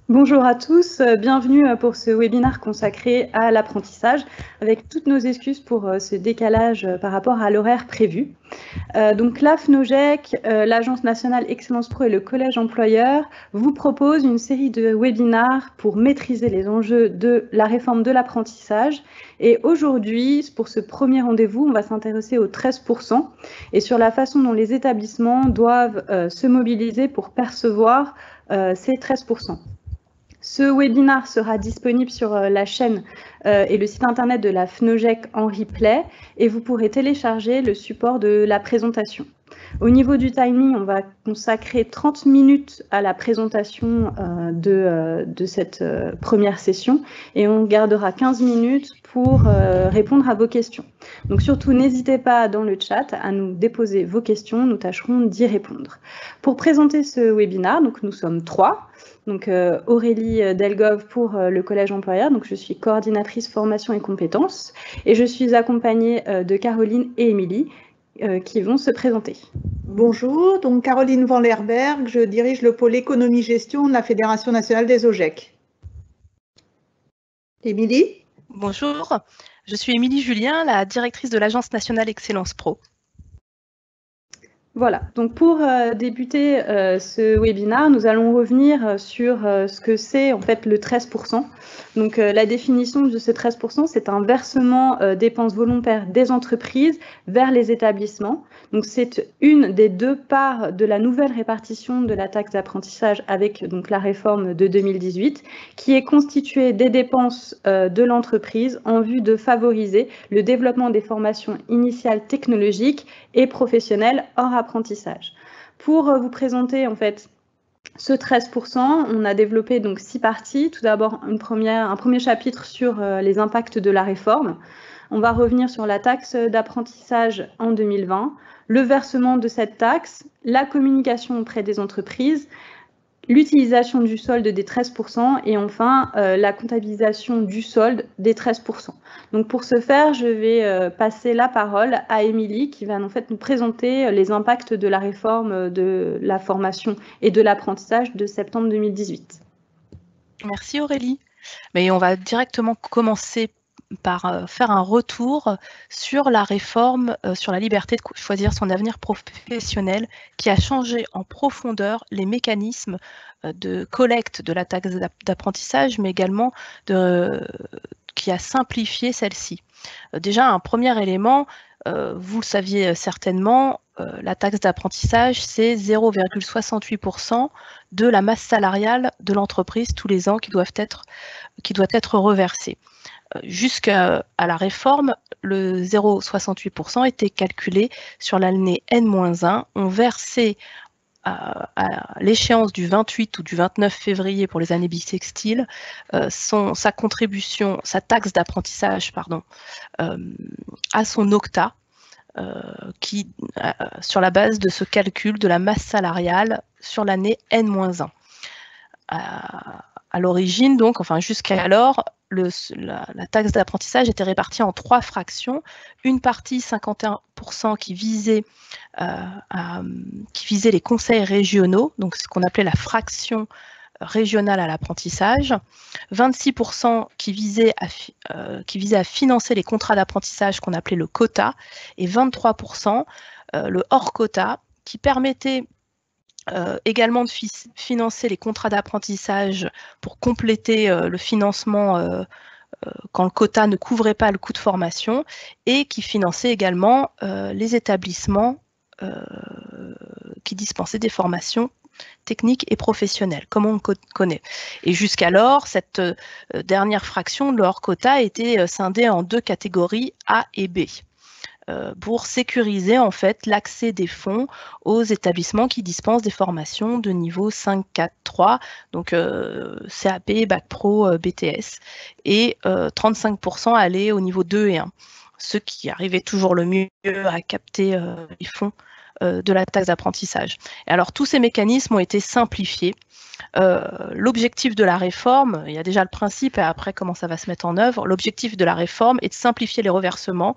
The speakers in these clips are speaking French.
Bonjour à tous, bienvenue pour ce webinaire consacré à l'apprentissage, avec toutes nos excuses pour ce décalage par rapport à l'horaire prévu. Donc l'AFNOGEC, l'Agence nationale Excellence Pro et le Collège employeur vous proposent une série de webinaires pour maîtriser les enjeux de la réforme de l'apprentissage. Et aujourd'hui, pour ce premier rendez-vous, on va s'intéresser aux 13% et sur la façon dont les établissements doivent se mobiliser pour percevoir ces 13%. Ce webinaire sera disponible sur la chaîne et le site internet de la FNOGEC en replay et vous pourrez télécharger le support de la présentation. Au niveau du timing, on va consacrer 30 minutes à la présentation de cette première session et on gardera 15 minutes pour répondre à vos questions. Donc surtout, n'hésitez pas dans le chat à nous déposer vos questions, nous tâcherons d'y répondre. Pour présenter ce webinaire, donc nous sommes 3. Donc Aurélie Delgove pour le Collège employeur, donc je suis coordinatrice formation et compétences et je suis accompagnée de Caroline et Émilie qui vont se présenter. Bonjour, donc Caroline Van Lerberg, je dirige le pôle économie-gestion de la Fédération nationale des OGEC. Émilie? Bonjour, je suis Émilie Julien, la directrice de l'Agence nationale Excellence Pro. Voilà, donc pour débuter ce webinaire, nous allons revenir sur ce que c'est en fait le 13%. Donc la définition de ce 13%, c'est un versement dépenses volontaires des entreprises vers les établissements. Donc c'est une des deux parts de la nouvelle répartition de la taxe d'apprentissage avec donc la réforme de 2018, qui est constituée des dépenses de l'entreprise en vue de favoriser le développement des formations initiales technologiques et professionnelles hors apprentissage. Pour vous présenter en fait ce 13%, on a développé donc 6 parties. Tout d'abord un premier chapitre sur les impacts de la réforme. On va revenir sur la taxe d'apprentissage en 2020, le versement de cette taxe, la communication auprès des entreprises, l'utilisation du solde des 13% et enfin la comptabilisation du solde des 13%. Donc pour ce faire, je vais passer la parole à Émilie qui va en fait nous présenter les impacts de la réforme de la formation et de l'apprentissage de septembre 2018. Merci Aurélie. Mais on va directement commencer par faire un retour sur la réforme, sur la liberté de choisir son avenir professionnel qui a changé en profondeur les mécanismes de collecte de la taxe d'apprentissage, mais également qui a simplifié celle-ci. Déjà, un premier élément, vous le saviez certainement, la taxe d'apprentissage, c'est 0,68% de la masse salariale de l'entreprise tous les ans qui doit être reversée. Jusqu'à la réforme, le 0,68% était calculé sur l'année N-1. On versait à l'échéance du 28 ou du 29 février pour les années bissextiles, sa contribution, sa taxe d'apprentissage, à son octa, sur la base de ce calcul de la masse salariale sur l'année N-1. À l'origine, donc, enfin jusqu'alors, la taxe d'apprentissage était répartie en 3 fractions. Une partie, 51%, qui visait les conseils régionaux, donc ce qu'on appelait la fraction régionale à l'apprentissage, 26% qui visait à financer les contrats d'apprentissage qu'on appelait le quota, et 23% le hors quota, qui permettait également de financer les contrats d'apprentissage pour compléter le financement quand le quota ne couvrait pas le coût de formation, et qui finançait également les établissements qui dispensaient des formations techniques et professionnelles, comme on le connaît. Et jusqu'alors, cette dernière fraction, le hors quota, était scindée en 2 catégories, A et B, pour sécuriser en fait l'accès des fonds aux établissements qui dispensent des formations de niveau 5, 4, 3, donc CAP, Bac Pro, BTS, et 35% allaient au niveau 2 et 1, ceux qui arrivaient toujours le mieux à capter les fonds de la taxe d'apprentissage. Alors tous ces mécanismes ont été simplifiés. L'objectif de la réforme, il y a déjà le principe et après comment ça va se mettre en œuvre, l'objectif de la réforme est de simplifier les reversements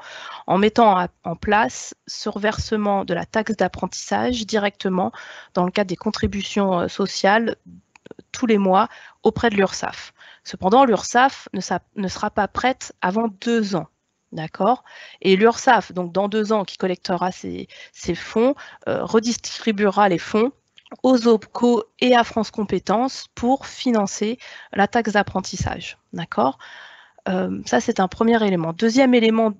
en mettant en place ce reversement de la taxe d'apprentissage directement dans le cadre des contributions sociales tous les mois auprès de l'URSSAF. Cependant, l'URSSAF ne sera pas prête avant 2 ans. D'accord? Et l'URSSAF, donc dans 2 ans, qui collectera ces fonds, redistribuera les fonds aux OPCO et à France Compétences pour financer la taxe d'apprentissage. D'accord? Ça, c'est un premier élément. Deuxième élément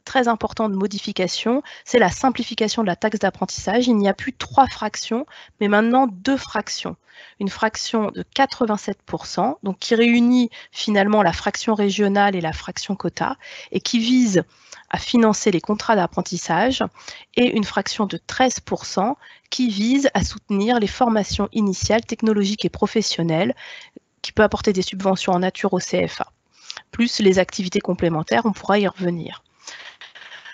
très important de modification, c'est la simplification de la taxe d'apprentissage. Il n'y a plus 3 fractions, mais maintenant 2 fractions. Une fraction de 87%, donc qui réunit finalement la fraction régionale et la fraction quota, et qui vise à financer les contrats d'apprentissage, et une fraction de 13% qui vise à soutenir les formations initiales, technologiques et professionnelles, qui peut apporter des subventions en nature au CFA. Plus les activités complémentaires, on pourra y revenir.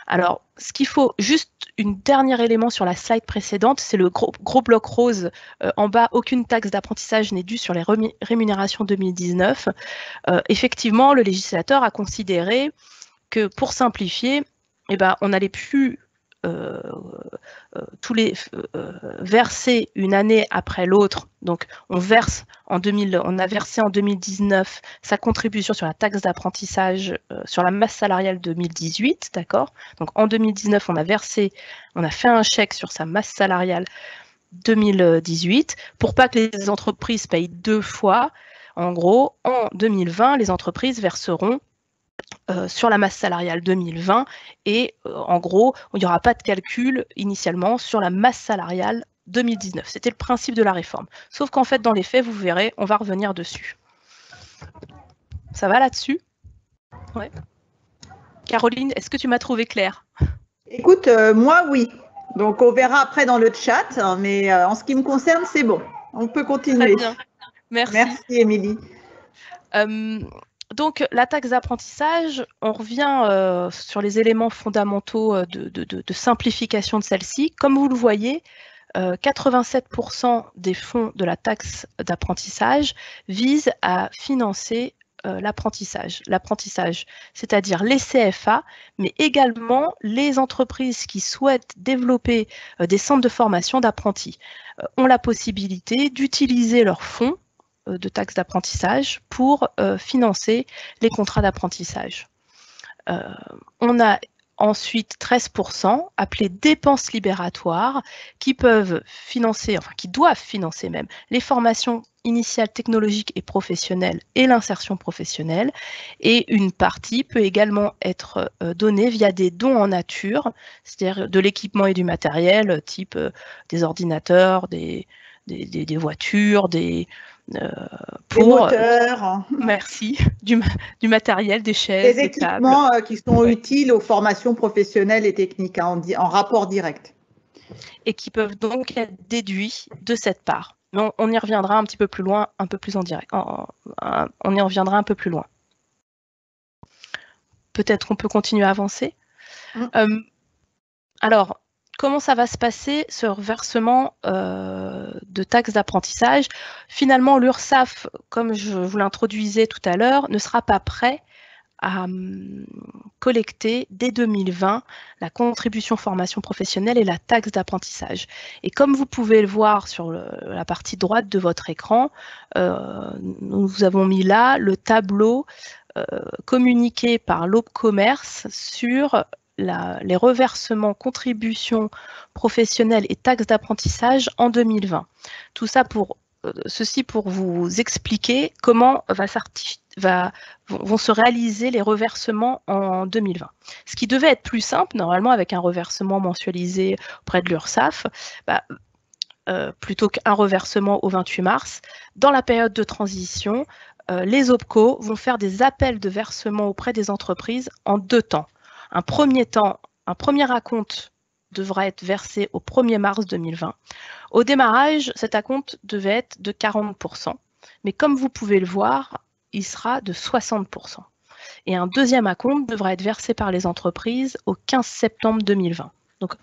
Alors, ce qu'il faut, juste un dernier élément sur la slide précédente, c'est le gros bloc rose en bas, aucune taxe d'apprentissage n'est due sur les rémunérations 2019. Effectivement, le législateur a considéré que pour simplifier, on n'allait plus verser une année après l'autre. Donc, on a versé en 2019 sa contribution sur la taxe d'apprentissage sur la masse salariale 2018, d'accord? Donc, en 2019, on a fait un chèque sur sa masse salariale 2018 pour pas que les entreprises payent 2 fois. En gros, en 2020, les entreprises verseront sur la masse salariale 2020 et en gros, il n'y aura pas de calcul initialement sur la masse salariale 2019. C'était le principe de la réforme. Sauf qu'en fait, dans les faits, vous verrez, on va revenir dessus. Ça va là-dessus? Ouais. Caroline, est-ce que tu m'as trouvé claire? Écoute, moi, oui. Donc, on verra après dans le chat, mais en ce qui me concerne, c'est bon. On peut continuer. Très bien. Merci. Merci, Émilie. Donc, la taxe d'apprentissage, on revient sur les éléments fondamentaux de simplification de celle-ci. Comme vous le voyez, 87% des fonds de la taxe d'apprentissage visent à financer l'apprentissage, c'est-à-dire les CFA, mais également les entreprises qui souhaitent développer des centres de formation d'apprentis ont la possibilité d'utiliser leurs fonds de taxe d'apprentissage pour financer les contrats d'apprentissage. On a ensuite 13% appelés dépenses libératoires qui peuvent financer, enfin qui doivent financer même, les formations initiales technologiques et professionnelles et l'insertion professionnelle. Et une partie peut également être donnée via des dons en nature, c'est-à-dire de l'équipement et du matériel, type des ordinateurs, des voitures, pour moteurs. Merci, du matériel, des chaises, des équipements qui sont utiles aux formations professionnelles et techniques en rapport direct. Et qui peuvent donc être déduits de cette part. Mais on y reviendra un petit peu plus loin, un peu plus en direct. On y reviendra un peu plus loin. Peut-être qu'on peut continuer à avancer. Alors, comment ça va se passer, ce versement de taxes d'apprentissage? Finalement, l'URSSAF, comme je vous l'introduisais tout à l'heure, ne sera pas prêt à collecter dès 2020 la contribution formation professionnelle et la taxe d'apprentissage. Et comme vous pouvez le voir sur la partie droite de votre écran, nous avons mis là le tableau communiqué par l'OPCommerce sur les reversements, contributions professionnelles et taxes d'apprentissage en 2020. Tout ça pour vous expliquer comment vont se réaliser les reversements en 2020. Ce qui devait être plus simple, normalement, avec un reversement mensualisé auprès de l'URSSAF, plutôt qu'un reversement au 28 mars, dans la période de transition, les OPCO vont faire des appels de versement auprès des entreprises en 2 temps. Un premier acompte devra être versé au 1er mars 2020. Au démarrage, cet acompte devait être de 40%. Mais comme vous pouvez le voir, il sera de 60%. Et un deuxième acompte devra être versé par les entreprises au 15 septembre 2020. Donc,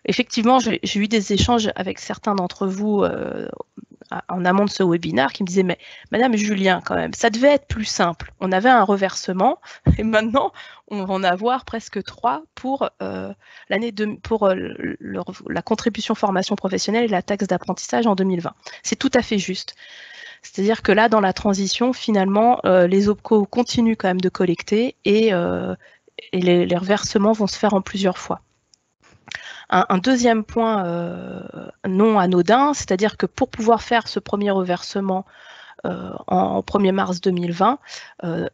effectivement, j'ai eu des échanges avec certains d'entre vous en amont de ce webinaire qui me disait « Mais Madame Julien, quand même, ça devait être plus simple. On avait un reversement et maintenant, on va en avoir presque 3 pour la contribution formation professionnelle et la taxe d'apprentissage en 2020. » C'est tout à fait juste. C'est-à-dire que là, dans la transition, finalement, les OPCO continuent quand même de collecter et les reversements vont se faire en plusieurs fois. Un deuxième point non anodin, c'est-à-dire que pour pouvoir faire ce premier reversement en 1er mars 2020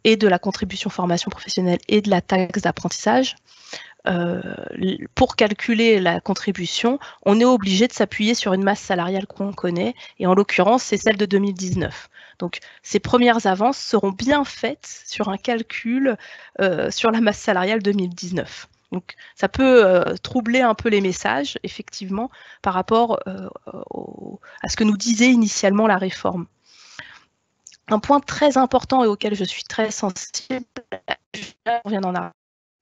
et de la contribution formation professionnelle et de la taxe d'apprentissage, pour calculer la contribution, on est obligé de s'appuyer sur une masse salariale qu'on connaît, et en l'occurrence, c'est celle de 2019. Donc, ces premières avances seront bien faites sur un calcul sur la masse salariale 2019. Donc, ça peut troubler un peu les messages, effectivement, par rapport à ce que nous disait initialement la réforme. Un point très important et auquel je suis très sensible, on vient d'en arriver.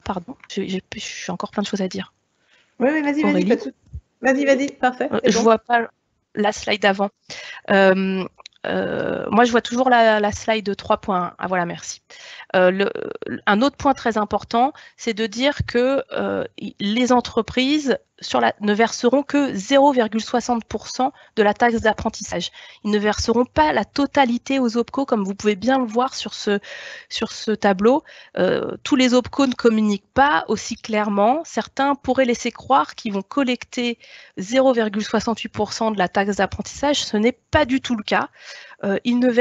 Pardon, j'ai encore plein de choses à dire. Oui, vas-y, vas-y, parfait. Je ne vois pas la slide d'avant. Moi, je vois toujours la slide de 3.1. Ah voilà, merci. Un autre point très important, c'est de dire que les entreprises ne verseront que 0,60% de la taxe d'apprentissage. Ils ne verseront pas la totalité aux OPCO, comme vous pouvez bien le voir sur ce tableau. Tous les OPCO ne communiquent pas aussi clairement. Certains pourraient laisser croire qu'ils vont collecter 0,68% de la taxe d'apprentissage. Ce n'est pas du tout le cas. Ils ne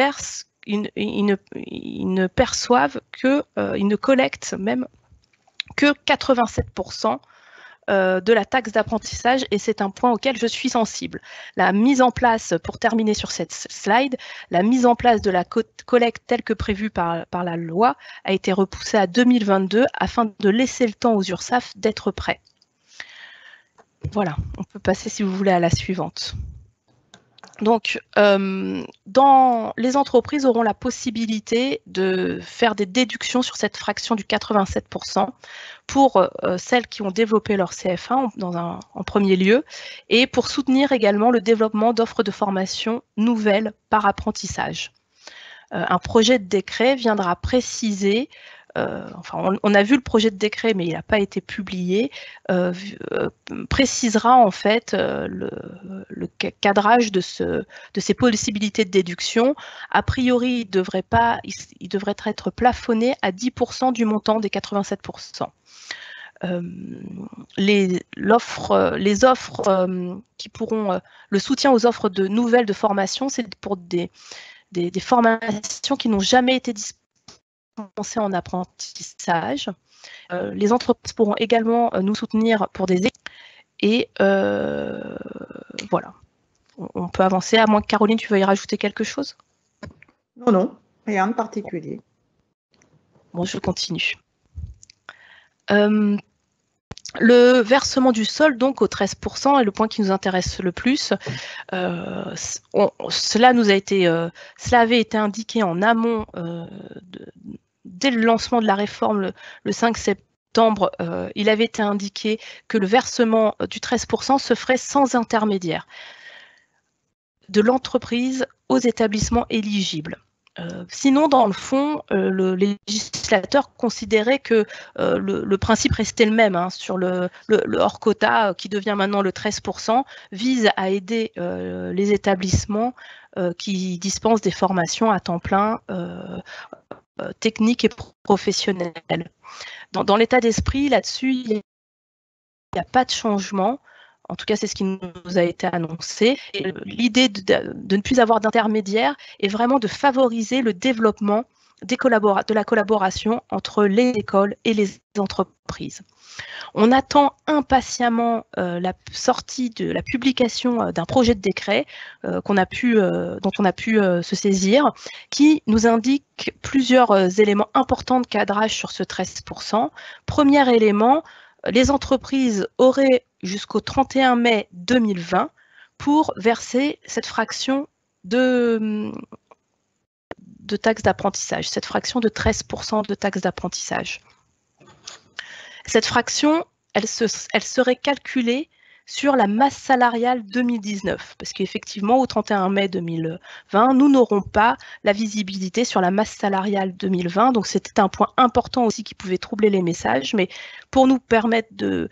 perçoivent que, ils ne collectent même que 87% de la taxe d'apprentissage, et c'est un point auquel je suis sensible. La mise en place, pour terminer sur cette slide, la mise en place de la collecte telle que prévue par la loi a été repoussée à 2022 afin de laisser le temps aux URSSAF d'être prêts. Voilà, on peut passer si vous voulez à la suivante. Donc, les entreprises auront la possibilité de faire des déductions sur cette fraction du 87% pour celles qui ont développé leur CFA en premier lieu, et pour soutenir également le développement d'offres de formation nouvelles par apprentissage. Un projet de décret viendra préciser, on a vu le projet de décret, mais il n'a pas été publié, précisera en fait le cadrage de ces possibilités de déduction. A priori, il devrait être plafonné à 10% du montant des 87%. Les offres qui pourront, le soutien aux offres nouvelles de formation, c'est pour des formations qui n'ont jamais été disponibles en apprentissage. Les entreprises pourront également nous soutenir pour des et voilà. On peut avancer, à moins que Caroline, tu veuilles rajouter quelque chose? Non, rien de particulier. Bon, je continue. Le versement du solde, donc, au 13%, est le point qui nous intéresse le plus. Cela avait été indiqué en amont dès le lancement de la réforme le 5 septembre. Il avait été indiqué que le versement du 13% se ferait sans intermédiaire de l'entreprise aux établissements éligibles. Sinon, dans le fond, le législateur considérait que le principe restait le même, sur le hors quota, qui devient maintenant le 13%, vise à aider les établissements qui dispensent des formations à temps plein techniques et professionnelles. Dans l'état d'esprit, là-dessus, il n'y a pas de changement. En tout cas, c'est ce qui nous a été annoncé. L'idée de ne plus avoir d'intermédiaire est vraiment de favoriser le développement de la collaboration entre les écoles et les entreprises. On attend impatiemment la sortie de la publication d'un projet de décret dont on a pu se saisir, qui nous indique plusieurs éléments importants de cadrage sur ce 13%. Premier élément, les entreprises auraient jusqu'au 31 mai 2020 pour verser cette fraction de taxe d'apprentissage, cette fraction de 13% de taxe d'apprentissage. Cette fraction, elle serait calculée sur la masse salariale 2019, parce qu'effectivement, au 31 mai 2020, nous n'aurons pas la visibilité sur la masse salariale 2020, donc c'était un point important aussi qui pouvait troubler les messages, mais pour nous permettre de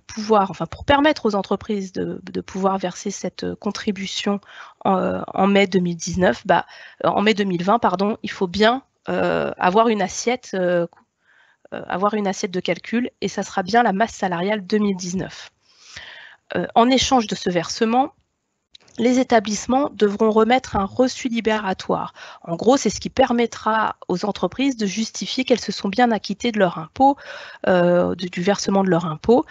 pouvoir, enfin pour permettre aux entreprises de pouvoir verser cette contribution en mai 2019, en mai 2020, pardon, il faut bien avoir une assiette de calcul, et ça sera bien la masse salariale 2019. En échange de ce versement, les établissements devront remettre un reçu libératoire. En gros, c'est ce qui permettra aux entreprises de justifier qu'elles se sont bien acquittées de leur impôt, du versement de leur impôt.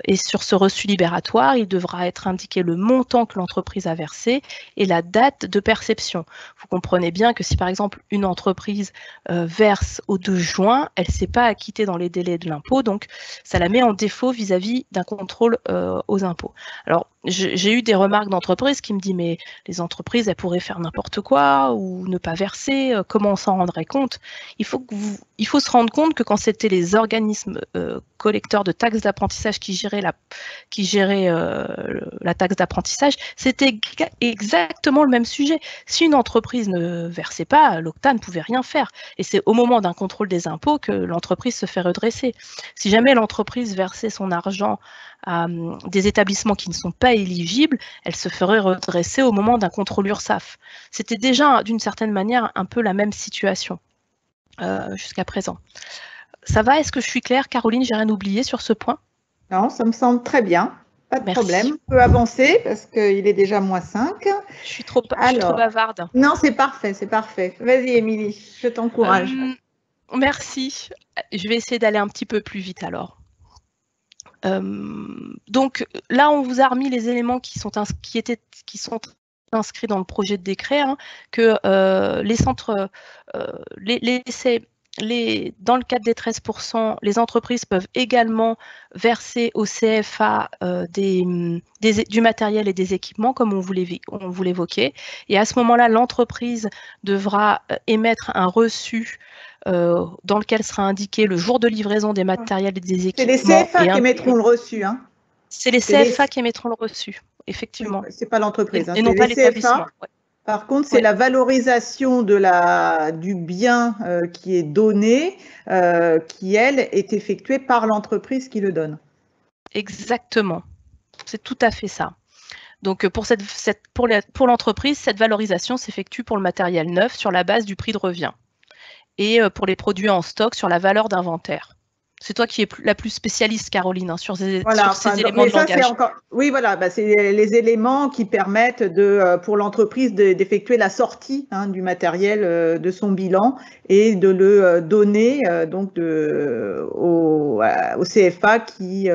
Et sur ce reçu libératoire, il devra être indiqué le montant que l'entreprise a versé et la date de perception. Vous comprenez bien que si par exemple une entreprise verse au 2 juin, elle ne s'est pas acquittée dans les délais de l'impôt, donc ça la met en défaut vis-à-vis d'un contrôle aux impôts. Alors, j'ai eu des remarques d'entreprises qui me disent mais les entreprises elles pourraient faire n'importe quoi ou ne pas verser, comment on s'en rendrait compte? Il faut se rendre compte que quand c'était les organismes collecteurs de taxes d'apprentissage qui géraient la taxe d'apprentissage, c'était exactement le même sujet. Si une entreprise ne versait pas, l'Octa ne pouvait rien faire. Et c'est au moment d'un contrôle des impôts que l'entreprise se fait redresser. Si jamais l'entreprise versait son argent à des établissements qui ne sont pas éligibles, elle se ferait redresser au moment d'un contrôle URSSAF. C'était déjà d'une certaine manière un peu la même situation jusqu'à présent. Ça va? Est-ce que je suis claire, Caroline? J'ai rien oublié sur ce point? Non, ça me semble très bien. Pas de problème. On peut avancer parce qu'il est déjà -5. Je suis trop bavarde. Non, c'est parfait, c'est parfait. Vas-y, Émilie, je t'encourage. Merci. Je vais essayer d'aller un petit peu plus vite alors. Donc là, on vous a remis les éléments qui sont inscrits dans le projet de décret, hein, que les centres, dans le cadre des 13%, les entreprises peuvent également verser au CFA du matériel et des équipements, comme on vous l'évoquait. Et à ce moment-là, l'entreprise devra émettre un reçu dans lequel sera indiqué le jour de livraison des matériels et des équipements. C'est les CFA qui émettront le reçu. Hein. C'est les CFA qui émettront le reçu, effectivement. Oui, c'est pas l'entreprise. Et non pas l'établissement. Ouais. Par contre, c'est la valorisation du bien qui est donné, qui, elle, est effectuée par l'entreprise qui le donne. Exactement. C'est tout à fait ça. Donc, pour l'entreprise, cette valorisation s'effectue pour le matériel neuf sur la base du prix de revient. Et pour les produits en stock, sur la valeur d'inventaire. C'est toi qui es la plus spécialiste, Caroline, hein, sur ces éléments de langage. Oui, voilà, c'est les éléments qui permettent pour l'entreprise d'effectuer la sortie du matériel de son bilan et de le donner donc au CFA qui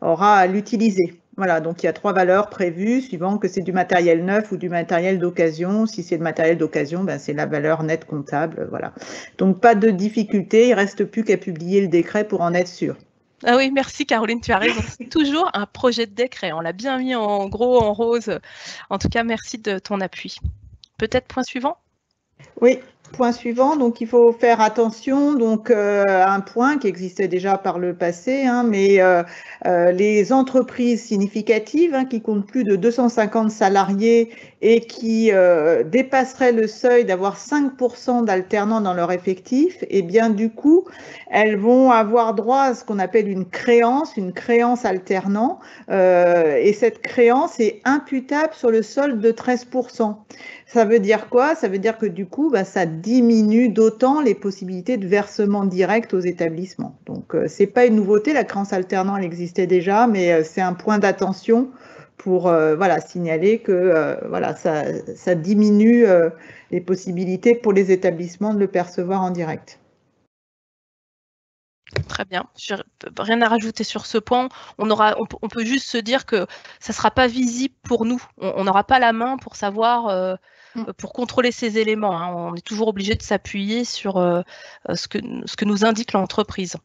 aura à l'utiliser. Voilà, donc il y a 3 valeurs prévues, suivant que c'est du matériel neuf ou du matériel d'occasion. Si c'est le matériel d'occasion, c'est la valeur nette comptable. Voilà. Donc pas de difficulté, il ne reste plus qu'à publier le décret pour en être sûr. Ah oui, merci Caroline, tu as raison. C'est toujours un projet de décret. On l'a bien mis en gros, en rose. En tout cas, merci de ton appui. Peut-être point suivant? Oui. Point suivant, donc il faut faire attention à un point qui existait déjà par le passé, mais les entreprises significatives qui comptent plus de 250 salariés et qui dépasseraient le seuil d'avoir 5% d'alternants dans leur effectif, et bien du coup, elles vont avoir droit à ce qu'on appelle une créance alternant, et cette créance est imputable sur le solde de 13%. Ça veut dire quoi? Ça veut dire que du coup, ça diminue d'autant les possibilités de versement direct aux établissements. Donc, ce n'est pas une nouveauté, la créance alternant, elle existait déjà, mais c'est un point d'attention pour signaler que ça diminue les possibilités pour les établissements de le percevoir en direct. Très bien, je n'ai rien à rajouter sur ce point. On peut juste se dire que ça ne sera pas visible pour nous. On n'aura pas la main pour savoir, pour contrôler ces éléments. On est toujours obligé de s'appuyer sur ce que nous indique l'entreprise.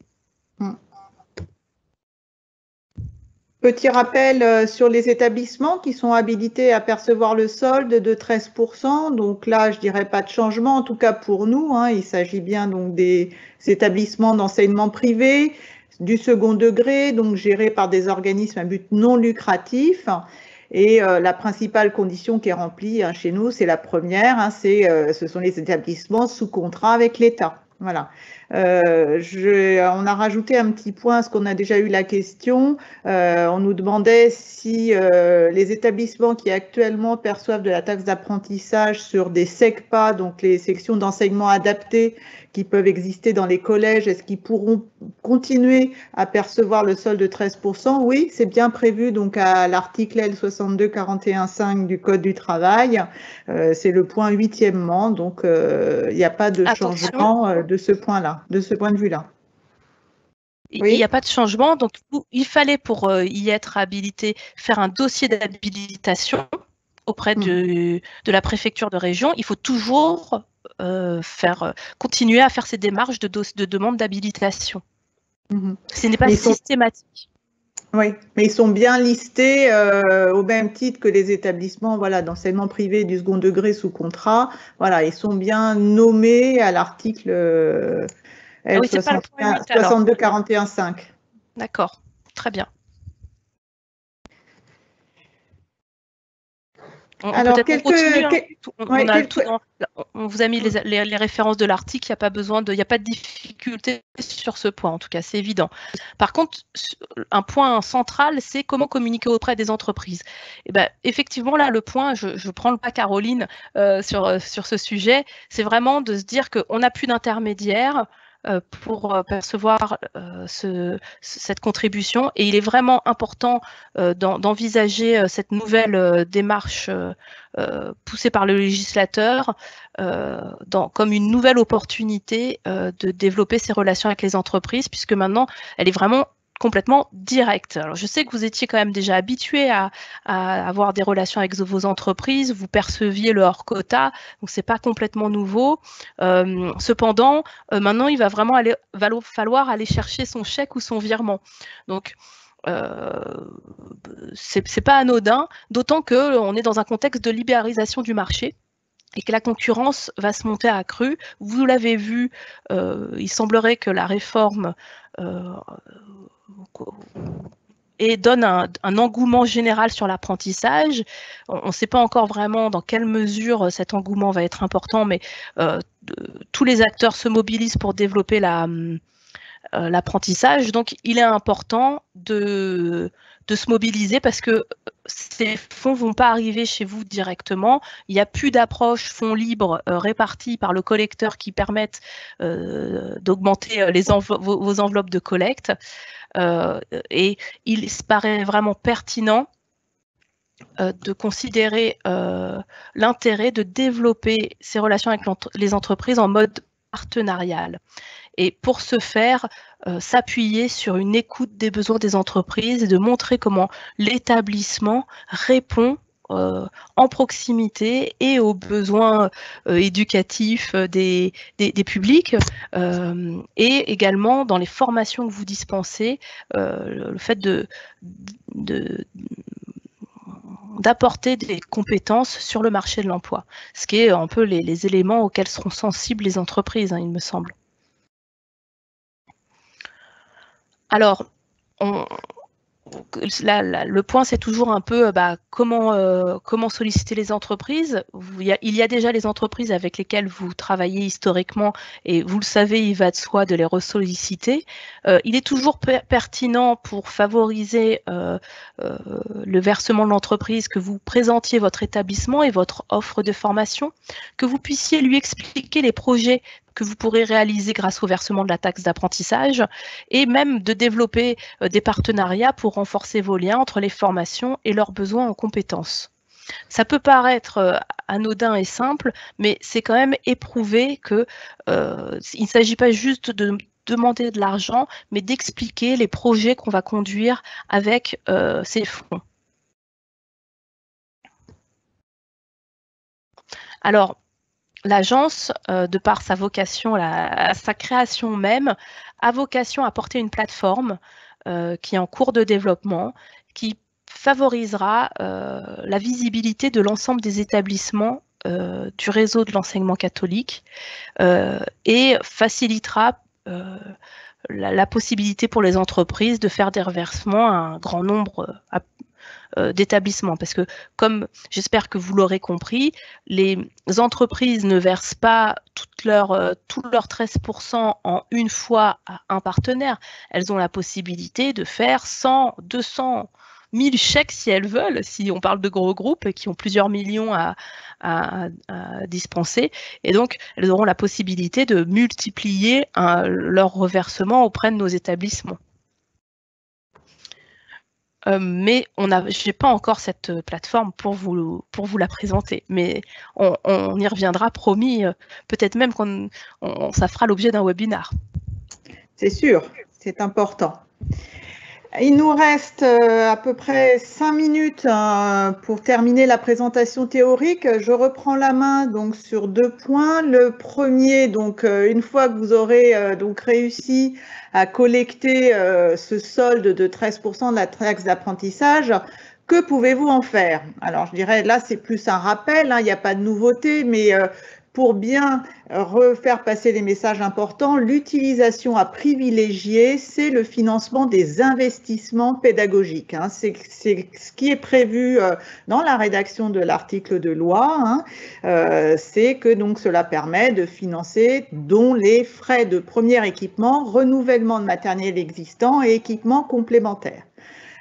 Petit rappel sur les établissements qui sont habilités à percevoir le solde de 13%. Donc là, je dirais pas de changement, en tout cas pour nous. Il s'agit bien donc des établissements d'enseignement privé, du second degré, donc gérés par des organismes à but non lucratif. Et la principale condition qui est remplie chez nous, c'est la première, ce sont les établissements sous contrat avec l'État. Voilà. On a rajouté un petit point, parce qu'on a déjà eu la question. On nous demandait si les établissements qui actuellement perçoivent de la taxe d'apprentissage sur des SECPA, donc les sections d'enseignement adapté qui peuvent exister dans les collèges, est-ce qu'ils pourront continuer à percevoir le solde de 13%? Oui, c'est bien prévu donc à l'article L6241.5 du Code du travail. C'est le point 8e, donc il n'y a pas de changement de ce point-là, de ce point de vue-là. Oui. Il n'y a pas de changement, donc il fallait pour y être habilité faire un dossier d'habilitation auprès de la préfecture de région. Il faut toujours continuer à faire ces démarches de demande d'habilitation. Ce n'est pas systématique. Oui, mais ils sont bien listés au même titre que les établissements d'enseignement privé du second degré sous contrat. Voilà, ils sont bien nommés à l'article L6241.5. D'accord, très bien. On vous a mis les références de l'article, il n'y a pas besoin il n'y a pas de difficulté sur ce point, en tout cas, c'est évident. Par contre, un point central, c'est comment communiquer auprès des entreprises. Et ben, effectivement, là, le point, je prends le pas, Caroline, sur ce sujet, c'est vraiment de se dire qu'on n'a plus d'intermédiaire pour percevoir cette contribution, et il est vraiment important d'envisager cette nouvelle démarche poussée par le législateur comme une nouvelle opportunité de développer ces relations avec les entreprises, puisque maintenant elle est vraiment complètement directe. Alors, je sais que vous étiez quand même déjà habitué à avoir des relations avec vos entreprises, vous perceviez le hors quota, donc c'est pas complètement nouveau. Cependant, maintenant, il va vraiment falloir aller chercher son chèque ou son virement. Donc, c'est pas anodin, d'autant qu'on est dans un contexte de libéralisation du marché et que la concurrence va se monter à cru. Vous l'avez vu, il semblerait que la réforme et donne un engouement général sur l'apprentissage. On ne sait pas encore vraiment dans quelle mesure cet engouement va être important, mais tous les acteurs se mobilisent pour développer l'apprentissage. Donc, il est important de se mobiliser parce que ces fonds ne vont pas arriver chez vous directement. Il n'y a plus d'approche fonds libres répartis par le collecteur qui permettent d'augmenter vos enveloppes de collecte. Et il se paraît vraiment pertinent de considérer l'intérêt de développer ces relations avec les entreprises en mode partenarial. Et pour ce faire, s'appuyer sur une écoute des besoins des entreprises et de montrer comment l'établissement répond en proximité et aux besoins éducatifs des publics et également dans les formations que vous dispensez, le fait d'apporter des compétences sur le marché de l'emploi, ce qui est un peu les éléments auxquels seront sensibles les entreprises, il me semble. Alors, le point, c'est toujours un peu comment solliciter les entreprises. Il y a déjà les entreprises avec lesquelles vous travaillez historiquement et vous le savez, il va de soi de les ressolliciter. Il est toujours pertinent pour favoriser le versement de l'entreprise que vous présentiez votre établissement et votre offre de formation, que vous puissiez lui expliquer les projets que vous pourrez réaliser grâce au versement de la taxe d'apprentissage et même de développer des partenariats pour renforcer vos liens entre les formations et leurs besoins en compétences. Ça peut paraître anodin et simple, mais c'est quand même éprouvé qu'il ne s'agit pas juste de demander de l'argent, mais d'expliquer les projets qu'on va conduire avec ces fonds. Alors, l'agence, de par sa vocation, sa création même, a vocation à porter une plateforme qui est en cours de développement, qui favorisera la visibilité de l'ensemble des établissements du réseau de l'enseignement catholique et facilitera la possibilité pour les entreprises de faire des reversements à un grand nombre d'établissements. Parce que, comme j'espère que vous l'aurez compris, les entreprises ne versent pas tout leur 13% en une fois à un partenaire. Elles ont la possibilité de faire 100, 200, 1000 chèques si elles veulent, si on parle de gros groupes qui ont plusieurs millions à dispenser. Et donc, elles auront la possibilité de multiplier leur reversement auprès de nos établissements. Mais je n'ai pas encore cette plateforme pour vous la présenter. Mais on y reviendra, promis. Peut-être même ça fera l'objet d'un webinaire. C'est sûr, c'est important. Il nous reste à peu près 5 minutes pour terminer la présentation théorique. Je reprends la main donc sur 2 points. Le premier, donc une fois que vous aurez donc réussi à collecter ce solde de 13% de la taxe d'apprentissage, que pouvez-vous en faire? Alors je dirais là c'est plus un rappel, hein, il n'y a pas de nouveauté, mais pour bien refaire passer les messages importants, l'utilisation à privilégier, c'est le financement des investissements pédagogiques. Hein. C'est ce qui est prévu dans la rédaction de l'article de loi. Hein. C'est que donc cela permet de financer dont les frais de premier équipement, renouvellement de matériel existant et équipements complémentaires.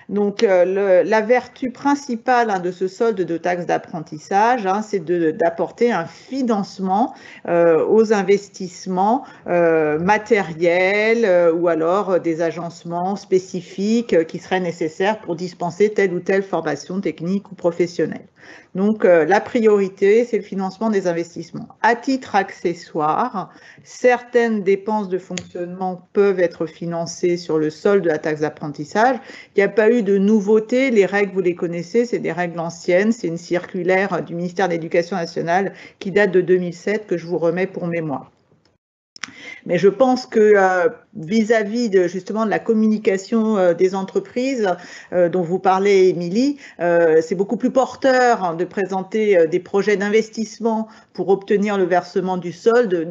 Donc, la vertu principale de ce solde de taxe d'apprentissage, c'est d'apporter un financement aux investissements matériels ou alors des agencements spécifiques qui seraient nécessaires pour dispenser telle ou telle formation technique ou professionnelle. Donc, la priorité, c'est le financement des investissements. À titre accessoire, certaines dépenses de fonctionnement peuvent être financées sur le solde de la taxe d'apprentissage. Il n'y a pas eu de nouveauté. Les règles, vous les connaissez, c'est des règles anciennes. C'est une circulaire du ministère de l'Éducation nationale qui date de 2007 que je vous remets pour mémoire. Mais je pense que vis-à-vis justement de la communication des entreprises dont vous parlez, Émilie, c'est beaucoup plus porteur de présenter des projets d'investissement pour obtenir le versement du solde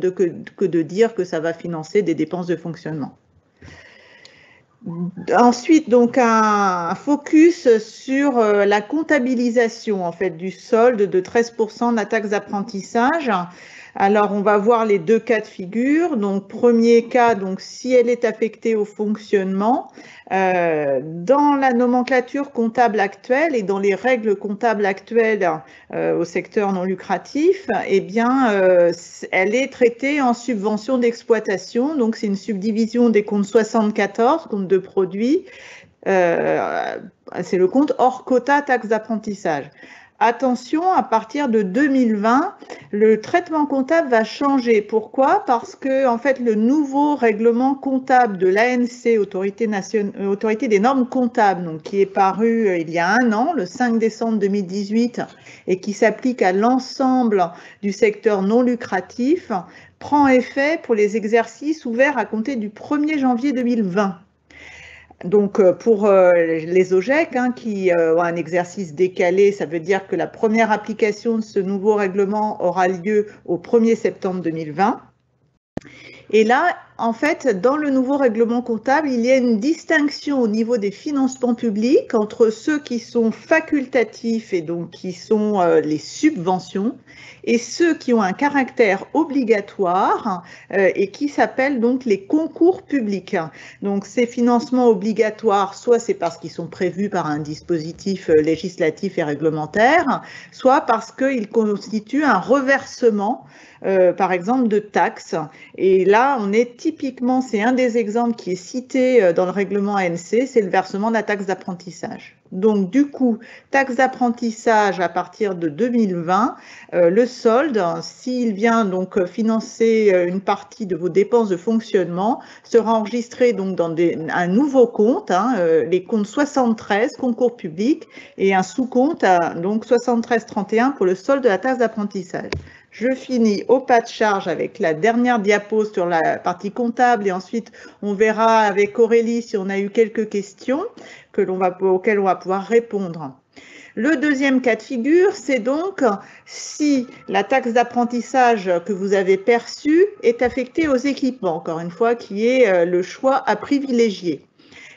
que de dire que ça va financer des dépenses de fonctionnement. Ensuite, donc un focus sur la comptabilisation en fait du solde de 13% de la taxe d'apprentissage. Alors, on va voir les 2 cas de figure. Donc, premier cas, donc si elle est affectée au fonctionnement, dans la nomenclature comptable actuelle et dans les règles comptables actuelles au secteur non lucratif, eh bien, elle est traitée en subvention d'exploitation. Donc, c'est une subdivision des comptes 74, compte de produits. C'est le compte hors quota taxe d'apprentissage. Attention, à partir de 2020, le traitement comptable va changer. Pourquoi? Parce que en fait, le nouveau règlement comptable de l'ANC, Autorité des normes comptables, donc, qui est paru il y a 1 an, le 5 décembre 2018, et qui s'applique à l'ensemble du secteur non lucratif, prend effet pour les exercices ouverts à compter du 1er janvier 2020. Donc, pour les OGEC qui ont un exercice décalé, ça veut dire que la première application de ce nouveau règlement aura lieu au 1er septembre 2020. Et là, en fait, dans le nouveau règlement comptable, il y a une distinction au niveau des financements publics entre ceux qui sont facultatifs et donc qui sont les subventions et ceux qui ont un caractère obligatoire et qui s'appellent donc les concours publics. Donc ces financements obligatoires, soit c'est parce qu'ils sont prévus par un dispositif législatif et réglementaire, soit parce qu'ils constituent un reversement par exemple de taxes. Et là, on est typiquement, c'est un des exemples qui est cité dans le règlement ANC, c'est le versement de la taxe d'apprentissage. Donc du coup, taxe d'apprentissage à partir de 2020, le solde, s'il vient donc financer une partie de vos dépenses de fonctionnement, sera enregistré donc dans un nouveau compte, les comptes 73, concours public, et un sous-compte, donc 7331 pour le solde de la taxe d'apprentissage. Je finis au pas de charge avec la dernière diapo sur la partie comptable et ensuite on verra avec Aurélie si on a eu quelques questions auxquelles on va pouvoir répondre. Le deuxième cas de figure, c'est donc si la taxe d'apprentissage que vous avez perçue est affectée aux équipements, encore une fois, qui est le choix à privilégier.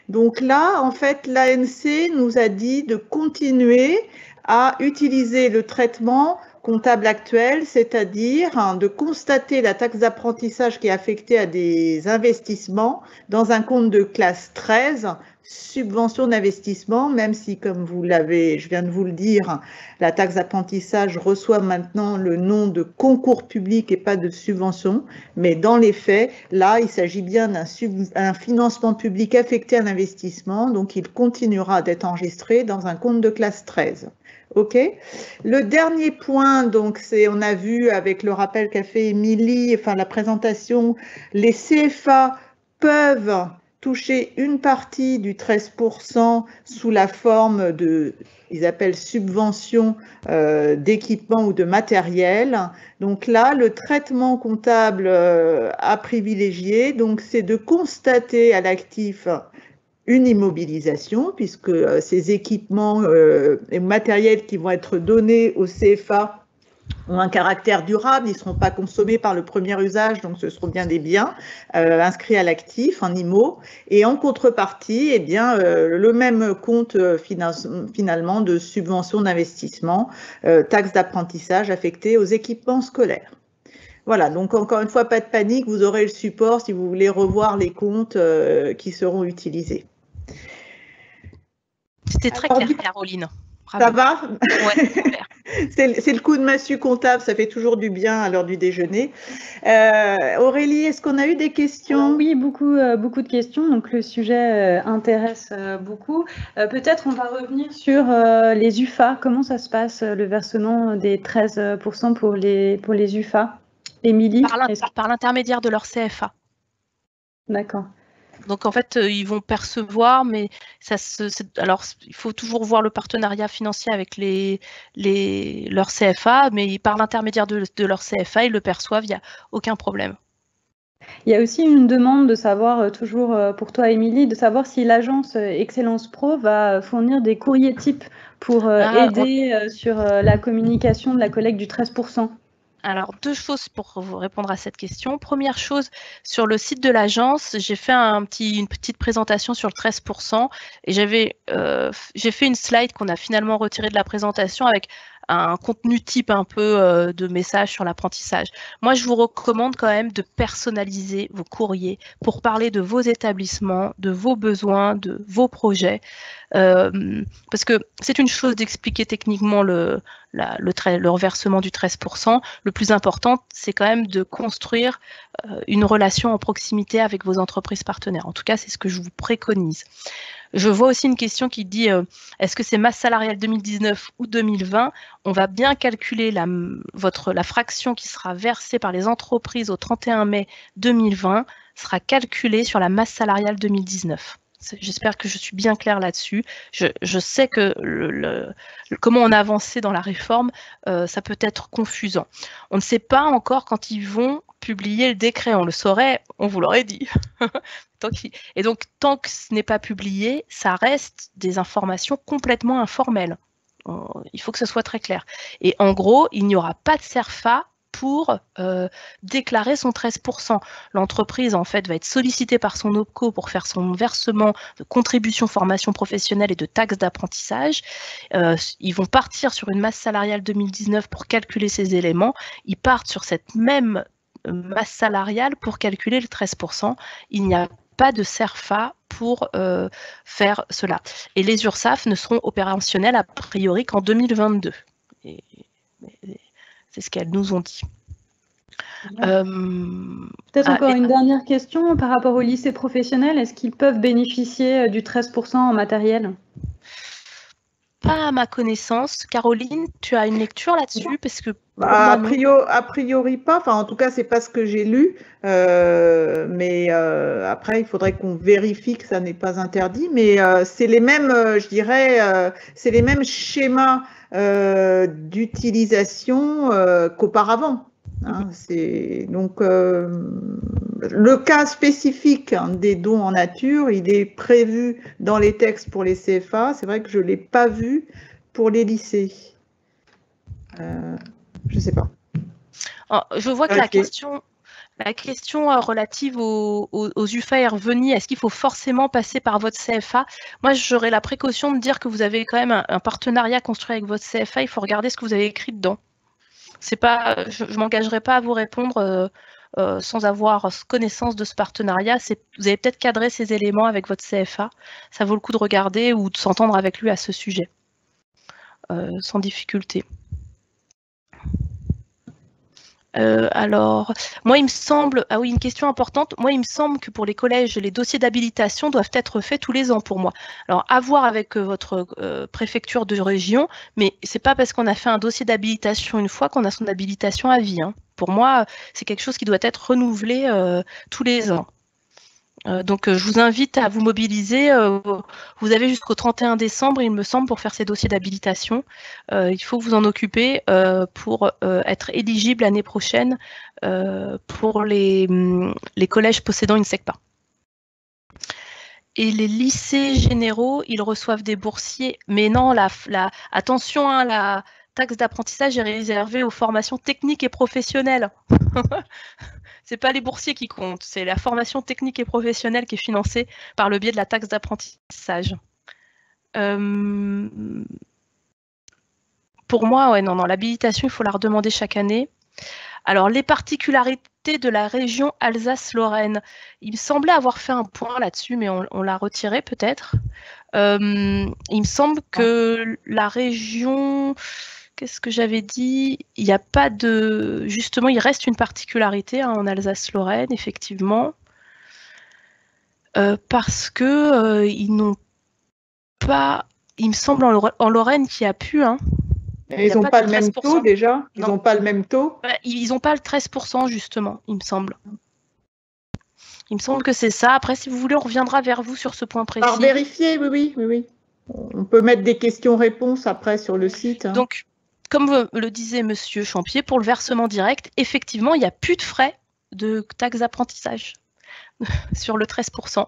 Donc là, en fait, l'ANC nous a dit de continuer à utiliser le traitement comptable actuel, c'est-à-dire de constater la taxe d'apprentissage qui est affectée à des investissements dans un compte de classe 13, subvention d'investissement, même si, comme je viens de vous le dire, la taxe d'apprentissage reçoit maintenant le nom de concours public et pas de subvention, mais dans les faits, là, il s'agit bien d'un financement public affecté à l'investissement, donc il continuera d'être enregistré dans un compte de classe 13. OK. Le dernier point, donc, on a vu avec le rappel qu'a fait Émilie, enfin la présentation, les CFA peuvent toucher une partie du 13% sous la forme de, ils appellent subvention d'équipement ou de matériel. Donc là, le traitement comptable à privilégier, donc c'est de constater à l'actif une immobilisation, puisque ces équipements et matériels qui vont être donnés au CFA ont un caractère durable, ils ne seront pas consommés par le premier usage, donc ce seront bien des biens inscrits à l'actif, en IMO, et en contrepartie, eh bien, le même compte finalement de subvention d'investissement, taxe d'apprentissage affectée aux équipements scolaires. Voilà, donc encore une fois, pas de panique, vous aurez le support si vous voulez revoir les comptes qui seront utilisés. C'était très clair, Caroline. Bravo. Ça va? Ouais, super. C'est le coup de massue comptable, ça fait toujours du bien à l'heure du déjeuner. Aurélie, est-ce qu'on a eu des questions? Oui, beaucoup de questions, donc le sujet intéresse beaucoup. Peut-être on va revenir sur les UFA. Comment ça se passe, le versement des 13% pour les UFA? Émilie? Par l'intermédiaire de leur CFA. D'accord. Donc en fait, ils vont percevoir, mais alors il faut toujours voir le partenariat financier avec leur CFA, mais par l'intermédiaire de leur CFA, ils le perçoivent, il n'y a aucun problème. Il y a aussi une demande de savoir, toujours pour toi Émilie, de savoir si l'agence Excellence Pro va fournir des courriers types pour aider sur la communication de la collecte du 13%. Alors, deux choses pour vous répondre à cette question. Première chose, sur le site de l'agence, j'ai fait une petite présentation sur le 13% et j'ai fait une slide qu'on a finalement retirée de la présentation avec un contenu type un peu de message sur l'apprentissage. Moi, je vous recommande quand même de personnaliser vos courriers pour parler de vos établissements, de vos besoins, de vos projets. Parce que c'est une chose d'expliquer techniquement le reversement du 13%. Le plus important, c'est quand même de construire une relation en proximité avec vos entreprises partenaires. En tout cas, c'est ce que je vous préconise. Je vois aussi une question qui dit est-ce que c'est masse salariale 2019 ou 2020? On va bien calculer la fraction qui sera versée par les entreprises au 31 mai 2020 sera calculée sur la masse salariale 2019. J'espère que je suis bien claire là-dessus. Je sais que comment on a avancé dans la réforme, ça peut être confusant. On ne sait pas encore quand ils vont publier le décret. On le saurait, on vous l'aurait dit. Et donc, tant que ce n'est pas publié, ça reste des informations complètement informelles. Il faut que ce soit très clair. Et en gros, il n'y aura pas de CERFA pour déclarer son 13%. L'entreprise, en fait, va être sollicitée par son OPCO pour faire son versement de contribution formation professionnelle et de taxes d'apprentissage. Ils vont partir sur une masse salariale 2019 pour calculer ces éléments. Ils partent sur cette même masse salariale pour calculer le 13%. Il n'y a pas de CERFA pour faire cela. Et les URSSAF ne seront opérationnels a priori qu'en 2022. C'est ce qu'elles nous ont dit. Peut-être encore une dernière question par rapport au lycée professionnel. Est-ce qu'ils peuvent bénéficier du 13% en matériel? Pas à ma connaissance. Caroline, tu as une lecture là-dessus? Parce que a priori pas. Enfin, en tout cas, c'est pas ce que j'ai lu. Mais après, il faudrait qu'on vérifie que ça n'est pas interdit. Mais c'est les mêmes, je dirais, c'est les mêmes schémas d'utilisation qu'auparavant. Hein, donc le cas spécifique des dons en nature, il est prévu dans les textes pour les CFA. C'est vrai que je ne l'ai pas vu pour les lycées. Je ne sais pas. Je vois que la question relative aux UFA est revenue. Est-ce qu'il faut forcément passer par votre CFA? Moi, j'aurais la précaution de dire que vous avez quand même un partenariat construit avec votre CFA. Il faut regarder ce que vous avez écrit dedans. C'est pas, je ne m'engagerai pas à vous répondre sans avoir connaissance de ce partenariat. Vous avez peut-être cadré ces éléments avec votre CFA. Ça vaut le coup de regarder ou de s'entendre avec lui à ce sujet, sans difficulté. Alors, moi, il me semble, ah oui, une question importante, moi, il me semble que pour les collèges, les dossiers d'habilitation doivent être faits tous les ans pour moi. Alors, à voir avec votre préfecture de région, mais c'est pas parce qu'on a fait un dossier d'habilitation une fois qu'on a son habilitation à vie, hein. Pour moi, c'est quelque chose qui doit être renouvelé tous les ans. Donc, je vous invite à vous mobiliser. Vous avez jusqu'au 31 décembre, il me semble, pour faire ces dossiers d'habilitation. Il faut vous en occuper pour être éligible l'année prochaine pour les collèges possédant une SECPA. Et les lycées généraux, ils reçoivent des boursiers. Mais non, attention, hein, la taxe d'apprentissage est réservée aux formations techniques et professionnelles. C'est pas les boursiers qui comptent, c'est la formation technique et professionnelle qui est financée par le biais de la taxe d'apprentissage. Pour moi, ouais, non, l'habilitation, il faut la redemander chaque année. Alors, les particularités de la région Alsace-Lorraine. Il me semblait avoir fait un point là-dessus, mais on l'a retiré peut-être. Il me semble que la région... Qu'est-ce que j'avais dit? Il n'y a pas de... Justement, il reste une particularité en Alsace-Lorraine, effectivement, parce que ils n'ont pas... Il me semble en Lorraine qu'il y a pu... Hein, ils n'ont pas le même taux déjà? Ils n'ont pas le même taux? Ils n'ont pas le 13%, justement, il me semble. Il me semble que c'est ça. Après, si vous voulez, on reviendra vers vous sur ce point précis. Alors, vérifier, oui. On peut mettre des questions-réponses après sur le site. Hein. Donc, comme le disait Monsieur Champier, pour le versement direct, effectivement, il n'y a plus de frais de taxe d'apprentissage sur le 13%.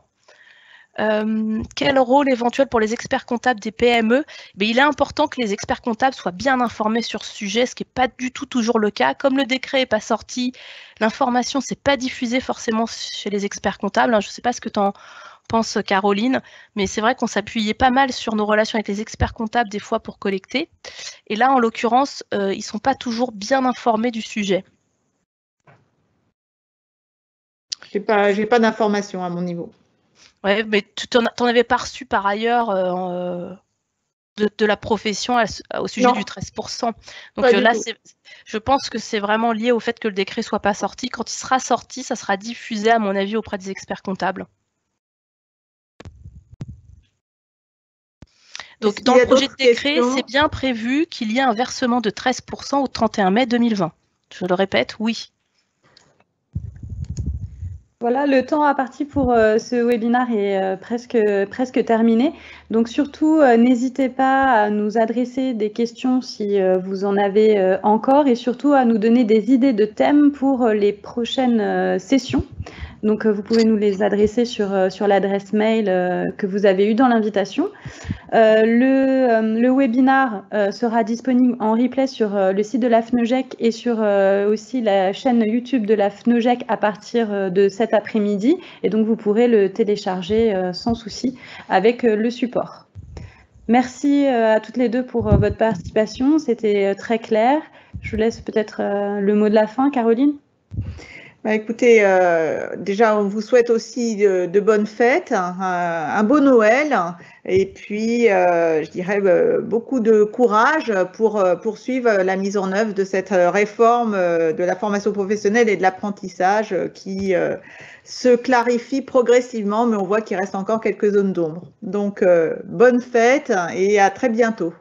Quel rôle éventuel pour les experts comptables des PME? Il est important que les experts comptables soient bien informés sur ce sujet, ce qui n'est pas du tout toujours le cas. Comme le décret n'est pas sorti, l'information ne s'est pas diffusée forcément chez les experts comptables. Je ne sais pas ce que tu en pense Caroline, mais c'est vrai qu'on s'appuyait pas mal sur nos relations avec les experts comptables des fois pour collecter. Et là, en l'occurrence, ils ne sont pas toujours bien informés du sujet. J'ai pas d'informations à mon niveau. Ouais, mais tu n'en avais pas reçu par ailleurs de la profession au sujet du 13%. Donc là, je pense que c'est vraiment lié au fait que le décret ne soit pas sorti. Quand il sera sorti, ça sera diffusé, à mon avis, auprès des experts comptables. Donc, dans le projet de décret, c'est bien prévu qu'il y ait un versement de 13% au 31 mai 2020. Je le répète, oui. Voilà, le temps imparti pour ce webinaire est presque terminé. Donc surtout, n'hésitez pas à nous adresser des questions si vous en avez encore et surtout à nous donner des idées de thèmes pour les prochaines sessions. Donc, vous pouvez nous les adresser sur l'adresse mail que vous avez eue dans l'invitation. Le webinaire sera disponible en replay sur le site de la FNEGEC et sur aussi la chaîne YouTube de la FNEGEC à partir de cet après-midi. Et donc, vous pourrez le télécharger sans souci avec le support. Merci à toutes les deux pour votre participation. C'était très clair. Je vous laisse peut-être le mot de la fin, Caroline. Écoutez, déjà, on vous souhaite aussi de bonnes fêtes, un beau Noël et puis, je dirais, beaucoup de courage pour poursuivre la mise en œuvre de cette réforme de la formation professionnelle et de l'apprentissage qui se clarifie progressivement, mais on voit qu'il reste encore quelques zones d'ombre. Donc, bonnes fêtes et à très bientôt.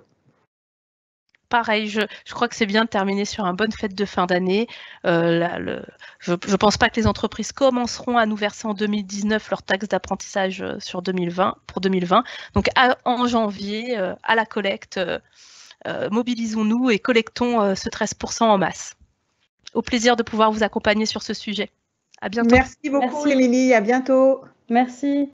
Pareil, je crois que c'est bien de terminer sur une bonne fête de fin d'année. Je ne pense pas que les entreprises commenceront à nous verser en 2019 leur taxe d'apprentissage pour 2020. Donc en janvier, à la collecte, mobilisons-nous et collectons ce 13% en masse. Au plaisir de pouvoir vous accompagner sur ce sujet. À bientôt. Merci beaucoup, Émilie. À bientôt. Merci.